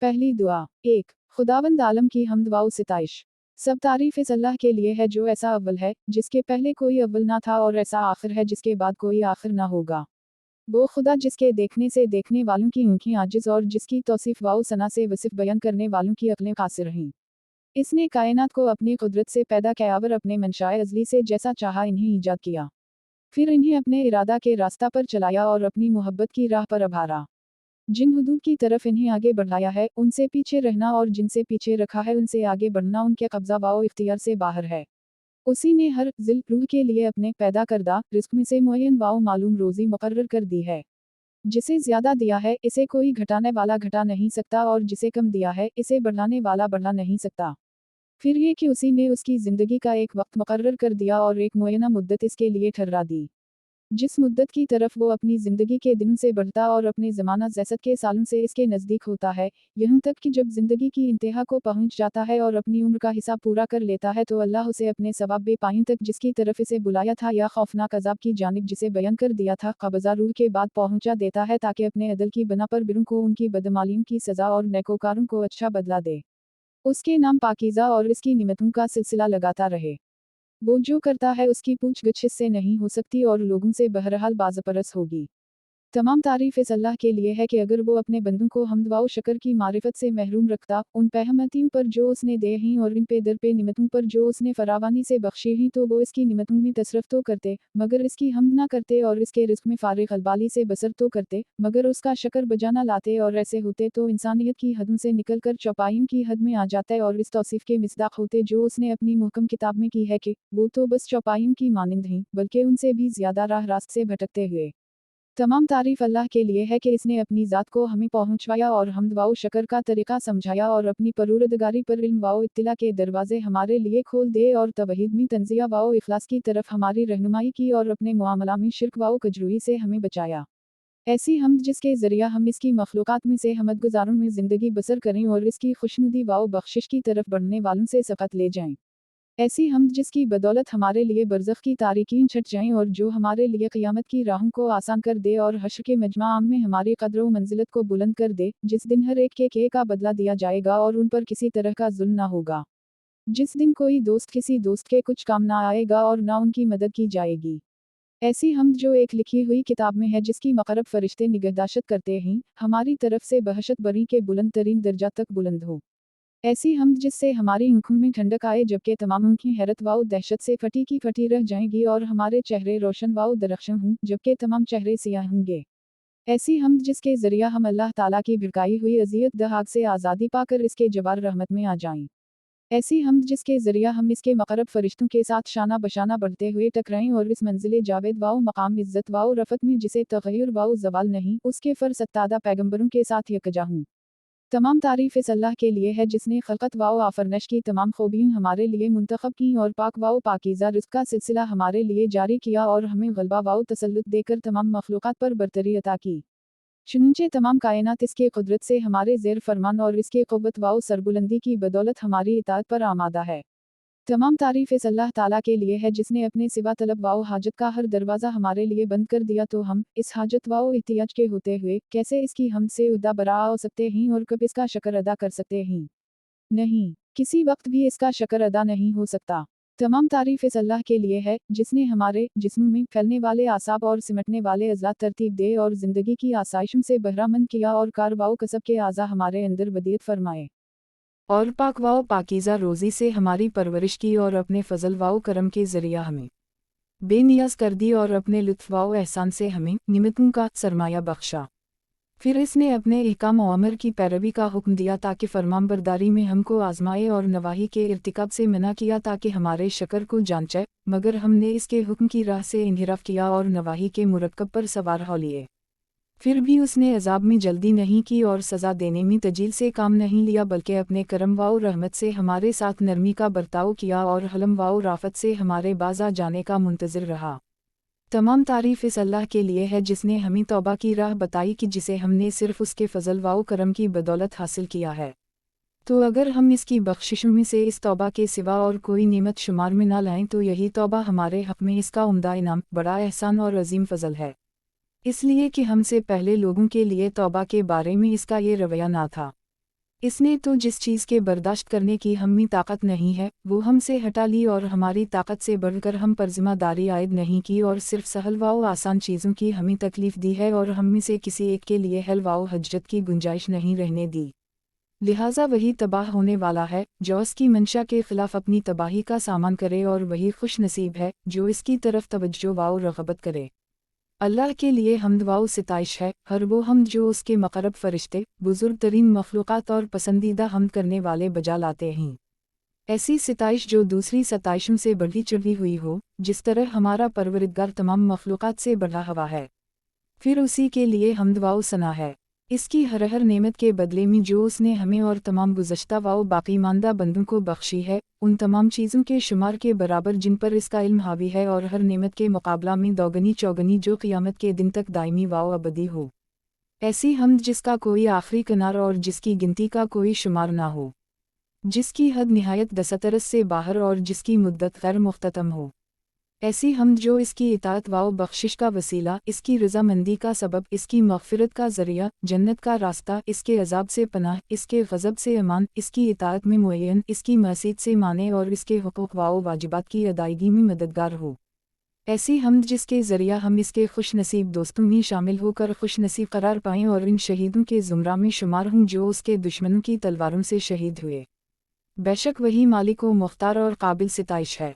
पहली दुआ। 1। खुदावंद आलम की हम्द व सिताइश। सब तारीफ इस अल्लाह के लिए है जो ऐसा अव्वल है, जिसके पहले कोई अव्वल ना था, और ऐसा आखिर है जिसके बाद कोई आखिर ना होगा। वो खुदा जिसके देखने से देखने वालों की आंखें आजिज और जिसकी तौसीफ व सना से वसिफ बयान करने वालों की अक्लें कासिर रहीं। इसने कायनात को अपनी कुदरत से पैदा किया और अपने मंशाए अज़ली से जैसा चाहा इन्हें ईजाद किया। फिर इन्हें अपने इरादा के रास्ता पर चलाया और अपनी मोहब्बत की राह पर अभारा। जिन हुदूद की तरफ इन्हें आगे बढ़ाया है, उनसे पीछे रहना, और जिनसे पीछे रखा है उनसे आगे बढ़ना उनके कब्जा व इख्तियार से बाहर है। उसी ने हर जिल रूह के लिए अपने पैदा करदा रिस्क में से मुअय्यन व मालूम रोज़ी मुकर्रर कर दी है। जिसे ज़्यादा दिया है, इसे कोई घटाने वाला घटा नहीं सकता, और जिसे कम दिया है, इसे बढ़ाने वाला बढ़ा नहीं सकता। फिर ये कि उसी ने उसकी ज़िंदगी का एक वक्त मुकर्रर कर दिया और एक मुअय्यना मुद्दत इसके लिए ठहरा दी। जिस मुद्दत की तरफ वो अपनी ज़िंदगी के दिनों से बढ़ता और अपने ज़माना ज़ैसत के सालों से इसके नज़दीक होता है, यहाँ तक कि जब ज़िंदगी की इंतहा को पहुँच जाता है और अपनी उम्र का हिसाब पूरा कर लेता है, तो अल्लाह उसे अपने सवाब बेपाइन तक जिसकी तरफ इसे बुलाया था या खौफनाक अजाब की जानिब जिसे बयान कर दिया था, कब्ज़ा रूह के बाद पहुँचा देता है, ताकि अपने अदल की बना पर बिरों को उनकी बदमालियों की सज़ा और नेकोकारों को अच्छा बदला दे। उसके नाम पाकीज़ा और इसकी निमतों का सिलसिला लगाता रहे। वो जो करता है उसकी पूछ-गछ इससे नहीं हो सकती और लोगों से बहरहाल बाज़परस होगी। तमाम तारीफ इस अल्लाह के लिए है कि अगर वो अपने बंदों को हम्द व शक्र की मारिफत से महरूम रखता, उन रहमतियों पर जो उसने दे हैं और इन पे दर पे निमतों पर जो उसने फरावानी से बख्शी हैं, तो वो इसकी निमतों में तसरफ तो करते, मगर इसकी हम्द ना करते, और इसके रिज़्क़ में फारिग अलबाली से बसर तो करते, मगर उसका शक्र बजाना लाते, और ऐसे होते तो इंसानियत की हदों से निकल कर चौपाइयों की हद में आ जाते और इस तौसीफ के मिस्दाक होते जो उसने अपनी मुहकम किताब में की है कि वो तो बस चौपाइयों की मानिंद हैं, बल्कि उनसे भी ज़्यादा राह रास्त से भटकते हुए। तमाम तारीफ अल्लाह के लिए है कि इसने अपनी ज़ात को हमें पहुँचवाया और हम्द व शक्र का तरीक़ा समझाया और अपनी परवरदिगारी पर इल्म व इत्तिला के दरवाज़े हमारे लिए खोल दे और तौहीद में तंज़िया व इखलास की तरफ हमारी रहनुमाई की और अपने मुआमला में शिर्क व कजरूई से हमें बचाया। ऐसी हम्द जिसके ज़रिया हम इसकी मखलूक़ात में से हमदगुज़ारों में ज़िंदगी बसर करें और इसकी खुशनुदी व बख्शिश की तरफ बढ़ने वालों से सफ़त ले जाएं। ऐसी हम्द जिसकी बदौलत हमारे लिए बरज़ख की तारीकीन छट जाएं और जो हमारे लिए क़यामत की राहों को आसान कर दे और हश्र के मजमा आम में हमारी क़द्र व मंजिलत को बुलंद कर दे, जिस दिन हर एक के का बदला दिया जाएगा और उन पर किसी तरह का जुल्म ना होगा। जिस दिन कोई दोस्त किसी दोस्त के कुछ काम ना आएगा और ना उनकी मदद की जाएगी। ऐसी हम्द जो एक लिखी हुई किताब में है जिसकी मक़रब फ़रिश्ते निगहदाश्त करते हैं, हमारी तरफ से बहशत बरी के बुलंद तरीन दर्जा तक बुलंद हो। ऐसी हम्द जिससे हमारी आँखों में ठंडक आए जबकि तमाम आँखें हैरत व दहशत से फटी की फटी रह जाएंगी और हमारे चेहरे रोशन व दरख्शां हों जबकि तमाम चेहरे सियाह होंगे। ऐसी हम्द जिसके ज़रिया हम अल्लाह ताला की भिड़काई हुई अज़ियत दह आग से आज़ादी पाकर इसके जवार रहमत में आ जाएं। ऐसी हम्द जिसके ज़रिया हम इसके मक़रब फ़रिश्तों के साथ शाना बशाना बढ़ते हुए टकराएं और इस मंजिल जावेद व मकाम इज़्ज़त व रफ़त में जिसे तग़य्युर व ज़वाल नहीं, उसके फ़रसत्तादा पैगम्बरों के साथ यकजा हों। तमाम तारीफ इस अल्लाह के लिए है जिसने खलकत व आफरनश की तमाम खूबियाँ हमारे लिए मुंतखब की और पाक व पाकीज़ा रिज़्क़ का सिलसिला हमारे लिए जारी किया और हमें गलबा व तसल्लुत देकर तमाम मखलूक़ात पर बरतरी अता की। चुनंचे तमाम कायनात इसके कुदरत से हमारे ज़ेर फरमान और इसके क़ुव्वत व सरबुलंदी की बदौलत हमारी इताअत पर आमादा है। तमाम तारीफ इस अल्लाह ताला के लिए है जिसने अपने सिवा तलब व हाजत का हर दरवाज़ा हमारे लिए बंद कर दिया, तो हम इस हाजत व एहतियाज के होते हुए कैसे इसकी हम्द से उदा बरा हो सकते हैं और कब इसका शक्र अदा कर सकते हैं? नहीं, किसी वक्त भी इसका शक्र अदा नहीं हो सकता। तमाम तारीफ इस अल्लाह के लिए है जिसने हमारे जिस्म में फैलने वाले आसाब और सिमटने वाले अज़ला तरतीब दे और ज़िंदगी की आसाइशों से बहरामंद किया और कार व कसब के आज़ा हमारे अंदर वदीयत फरमाए। और पाक व पाकीज़ा रोज़ी से हमारी परवरिश की और अपने फ़ज़ल व करम के ज़रिया हमें बेनियाज़ कर दी और अपने लुत्फ़ व एहसान से हमें निमतों का सरमाया बख्शा। फिर इसने अपने अहकाम व अमर की पैरवी का हुक्म दिया ताकि फरमानबरदारी में हमको आज़माए और नवाही के इर्तिकाब से मना किया ताकि हमारे शक्र को जांचे, मगर हमने इसके हुक्म की राह से इन्हिराफ किया और नवाही के मुरक्कब पर सवार हो लिए। फिर भी उसने अज़ाब में जल्दी नहीं की और सज़ा देने में तजील से काम नहीं लिया, बल्कि अपने करम व रहमत से हमारे साथ नरमी का बर्ताव किया और हलम व राफ़त से हमारे बाज़ा जाने का मुंतज़िर रहा। तमाम तारीफ़ इस अल्लाह के लिए है जिसने हमें तौबा की राह बताई कि जिसे हमने सिर्फ़ उसके फ़ज़ल व करम की बदौलत हासिल किया है। तो अगर हम इसकी बख्शिशों में से इस तौबा के सिवा और कोई नेमत शुमार में ना लाएं तो यही तौबा हमारे हक़ में इसका उम्दा इनाम, बड़ा एहसान और अज़ीम फ़ज़ल है। इसलिए कि हमसे पहले लोगों के लिए तौबा के बारे में इसका ये रवैया ना था। اس نے تو جس چیز کے برداشت کرنے کی ہمیں طاقت نہیں ہے وہ ہم سے ہٹا لی اور ہماری طاقت سے بڑھ کر ہم پر ذمہ داری عائد نہیں کی اور صرف سہل و آسان چیزوں کی ہمیں تکلیف دی ہے اور ہم میں سے کسی ایک کے لیے حل و حجت کی گنجائش نہیں رہنے دی۔ لہٰذا وہی تباہ ہونے والا ہے جو اس کی منشا کے خلاف اپنی تباہی کا سامان کرے اور وہی خوش نصیب ہے جو اس کی طرف توجہ و رغبت کرے۔ اللہ کے لیے حمد و ستائش ہے، ہر وہ حمد جو اس کے مقرب فرشتے، بزرگ ترین مخلوقات اور پسندیدہ حمد کرنے والے بجا لاتے ہیں۔ ایسی ستائش جو دوسری ستائشوں سے بڑھی چڑھی ہوئی ہو، جس طرح ہمارا پروردگار تمام مخلوقات سے بڑھا ہوا ہے۔ پھر اسی کے لیے حمد و ثنا ہے، اس کی ہر نعمت کے بدلے میں جو اس نے ہمیں اور تمام گزشتہ و باقی ماندہ بندوں کو بخشی ہے، ان تمام چیزوں کے شمار کے برابر جن پر اس کا علم حاوی ہے، اور ہر نعمت کے مقابلہ میں دوگنی چوگنی جو قیامت کے دن تک دائمی و ابدی ہو۔ ایسی حمد جس کا کوئی آخری کنار اور جس کی گنتی کا کوئی شمار نہ ہو، جس کی حد نہایت دسترس سے باہر اور جس کی مدت غیر مختتم ہو۔ ایسی حمد جو اس کی اطاعت و بخشش کا وسیلہ، اس کی رضامندی کا سبب، اس کی مغفرت کا ذریعہ، جنت کا راستہ، اس کے عذاب سے پناہ، اس کے غضب سے امان، اس کی اطاعت میں معین، اس کی معصیت سے مانع اور اس کے حقوق و واجبات کی ادائیگی میں مددگار ہو۔ ایسی حمد جس کے ذریعہ ہم اس کے خوش نصیب دوستوں میں شامل ہو کر خوش نصیب قرار پائیں اور ان شہیدوں کے زمرہ میں شمار ہوں جو اس کے دشمنوں کی تلواروں سے شہید ہوئے۔ بے شک وہی مالک و مختار اور قابل ستائش ہے۔